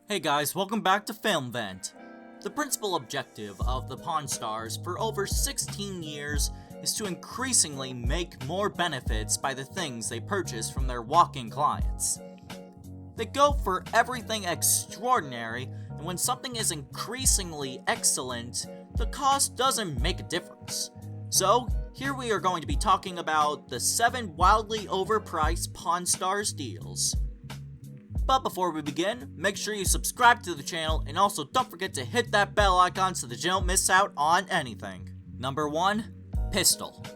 Hey guys, welcome back to Film Vent. The principal objective of the Pawn Stars for over 16 years is to increasingly make more benefits by the things they purchase from their walk-in clients. They go for everything extraordinary, and when something is increasingly excellent, the cost doesn't make a difference. So, here we are going to be talking about the 7 wildly overpriced Pawn Stars deals. But before we begin, make sure you subscribe to the channel and also don't forget to hit that bell icon so that you don't miss out on anything. Number 1. Pistol.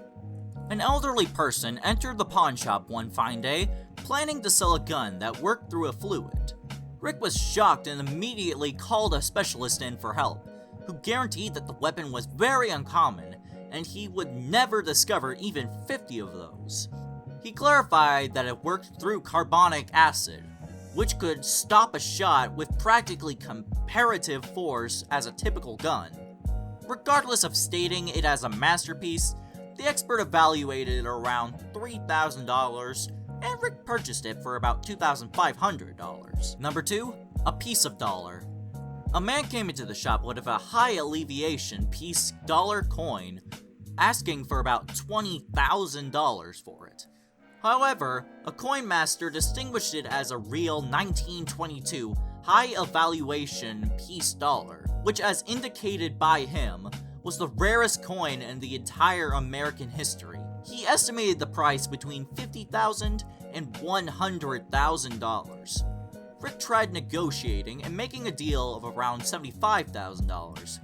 An elderly person entered the pawn shop one fine day, planning to sell a gun that worked through a fluid. Rick was shocked and immediately called a specialist in for help, who guaranteed that the weapon was very uncommon and he would never discover even 50 of those. He clarified that it worked through carbonic acid, which could stop a shot with practically comparative force as a typical gun. Regardless of stating it as a masterpiece, the expert evaluated it around $3,000, and Rick purchased it for about $2,500. Number 2. A piece of dollar. A man came into the shop with a high alleviation piece dollar coin, asking for about $20,000 for it. However, a coin master distinguished it as a real 1922 high evaluation piece dollar, which, as indicated by him, was the rarest coin in the entire American history. He estimated the price between $50,000 and $100,000. Rick tried negotiating and making a deal of around $75,000,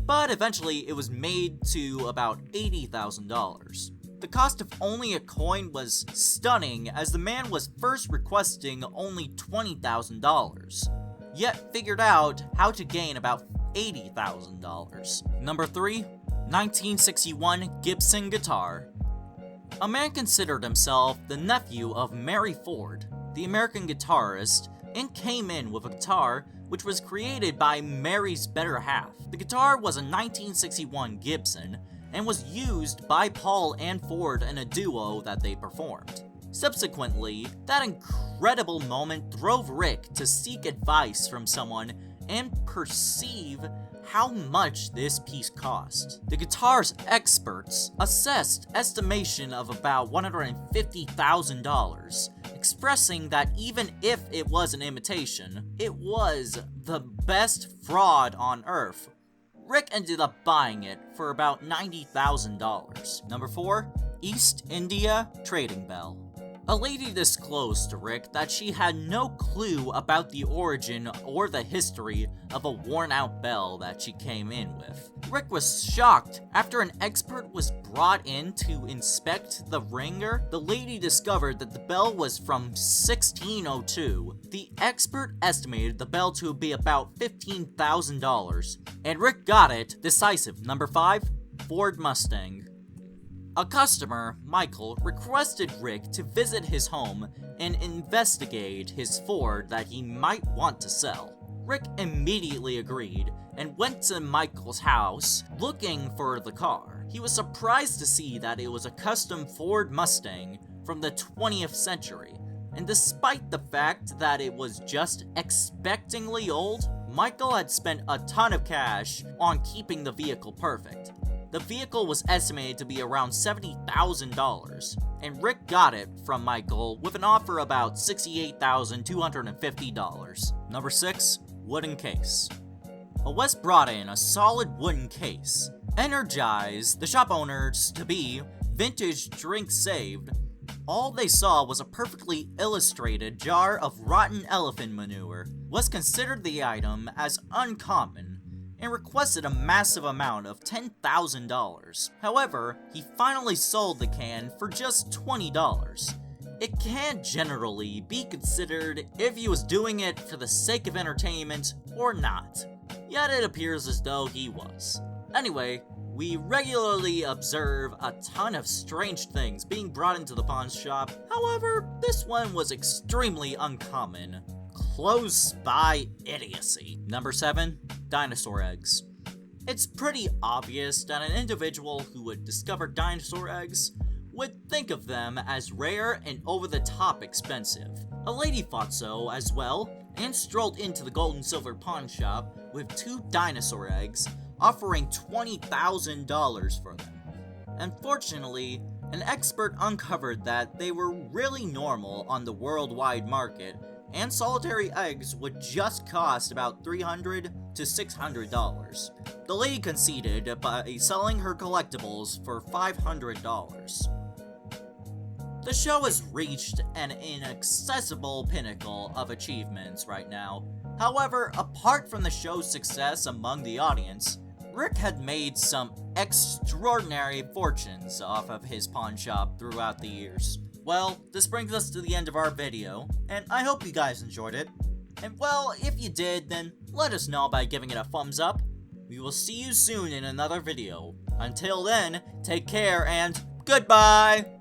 but eventually it was made to about $80,000. The cost of only a coin was stunning, as the man was first requesting only $20,000, yet figured out how to gain about $80,000. Number 3. 1961 Gibson Guitar. A man considered himself the nephew of Mary Ford, the American guitarist, and came in with a guitar which was created by Mary's better half. The guitar was a 1961 Gibson, and was used by Paul and Ford in a duo that they performed. Subsequently, that incredible moment drove Rick to seek advice from someone and perceive how much this piece cost. The guitar's experts assessed estimation of about $150,000, expressing that even if it was an imitation, it was the best fraud on earth. Rick ended up buying it for about $90,000. Number 4. East India Trading Bell. A lady disclosed to Rick that she had no clue about the origin or the history of a worn-out bell that she came in with. Rick was shocked. After an expert was brought in to inspect the ringer, the lady discovered that the bell was from 1602. The expert estimated the bell to be about $15,000, and Rick got it decisive. Number 5. Ford Mustang. A customer, Michael, requested Rick to visit his home and investigate his Ford that he might want to sell. Rick immediately agreed and went to Michael's house looking for the car. He was surprised to see that it was a custom Ford Mustang from the 20th century, and despite the fact that it was just expectingly old, Michael had spent a ton of cash on keeping the vehicle perfect. The vehicle was estimated to be around $70,000, and Rick got it from Michael with an offer about $68,250. Number 6. Wooden Case. A West brought in a solid wooden case, energized the shop owners to be vintage drink saved. All they saw was a perfectly illustrated jar of rotten elephant manure. Was considered the item as uncommon, and requested a massive amount of $10,000. However, he finally sold the can for just $20. It can generally be considered if he was doing it for the sake of entertainment or not, yet it appears as though he was. Anyway, we regularly observe a ton of strange things being brought into the pawn shop. However, this one was extremely uncommon. Close by idiocy. Number 7. Dinosaur Eggs. It's pretty obvious that an individual who would discover dinosaur eggs would think of them as rare and over-the-top expensive. A lady thought so as well, and strolled into the gold and silver pawn shop with 2 dinosaur eggs, offering $20,000 for them. Unfortunately, an expert uncovered that they were really normal on the worldwide market, and solitary eggs would just cost about $300 to $600. The lady conceded by selling her collectibles for $500. The show has reached an inaccessible pinnacle of achievements right now. However, apart from the show's success among the audience, Rick had made some extraordinary fortunes off of his pawn shop throughout the years. Well, this brings us to the end of our video, and I hope you guys enjoyed it. And well, if you did, then let us know by giving it a thumbs up. We will see you soon in another video. Until then, take care and goodbye!